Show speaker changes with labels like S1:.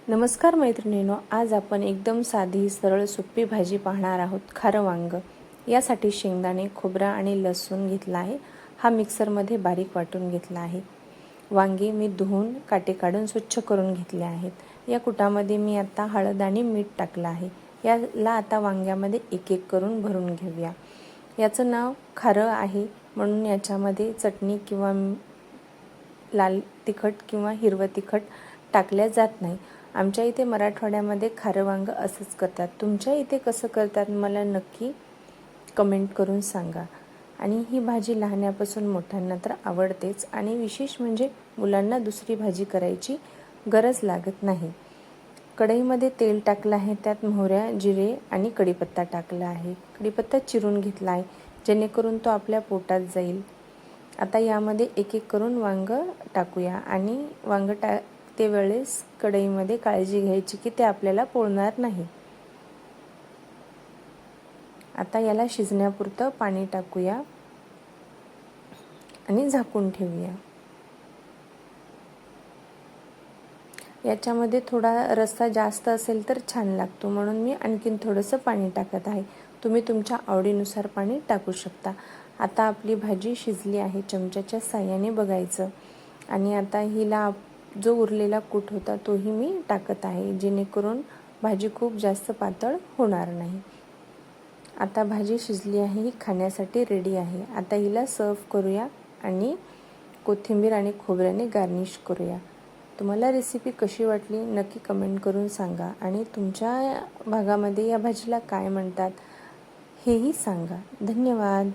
S1: नमस्कार मैत्रिणींनो, आज आपण एकदम साधी सरळ सोपी भाजी पाहणार आहोत, खारं वांग। यासाठी शेंगदाणे, खोबरा आणि लसूण घेतला आहे। हा मिक्सरमध्ये बारीक वाटून घेतला आहे। वांगे मी धुवून काटे काढून स्वच्छ करून घेतले आहेत। या कुटामध्ये मी आता हळद आणि मीठ टाकलं आहे। याला आता वांग्यामध्ये एक एक करून भरून घेऊया। याचं नाव खारं आहे म्हणून याच्यामध्ये चटणी किंवा लाल तिखट किंवा हिरवं तिखट टाकल्या जात नाही। आमच्या इथे मराठवाड्यामध्ये खारं वांग असंच करतात। तुमच्या इथे कसं करतात मला नक्की कमेंट करून सांगा। आणि ही भाजी लहानापासून मोठ्यांना तर आवडतेच आणि विशेष म्हणजे मुलांना दुसरी भाजी करायची गरज लागत नाही। कढईमध्ये तेल टाकलं आहे, त्यात मोहऱ्या, जिरे आणि कढीपत्ता टाकला आहे। कढीपत्ता चिरून घेतला आहे जेणेकरून तो आपल्या पोटात जाईल। आता यामध्ये एक एक करून वांग टाकूया आणि वांग टाकते वेळेस कढईमध्ये काळजी घ्यायची की ते आपल्याला पोळणार नाही। आता याला शिजण्यापुरतं पाणी टाकूया आणि झाकून ठेवूया। याच्यामध्ये थोडा रस्सा जास्त असेल तर छान लागतो म्हणून मी आणखीन थोडंसं पाणी टाकत आहे। तुम्ही तुमच्या आवडीनुसार पाणी टाकू शकता। आता आपली भाजी शिजली आहे, चमच्याच्या साहाय्याने बघायचं। आणि आता हिला जो उरलेला कूट होता तोही मी टाकत आहे जेणेकरून भाजी खूप जास्त पातळ होणार नाही। आता भाजी शिजली आहे, ही खाण्यासाठी रेडी आहे। आता हिला सर्व करूया आणि कोथिंबीर आणि खोबऱ्याने गार्निश करूया। तुम्हाला रेसिपी कशी वाटली नक्की कमेंट करून सांगा आणि तुमच्या भागामध्ये या भाजीला काय म्हणतात हेही सांगा। धन्यवाद।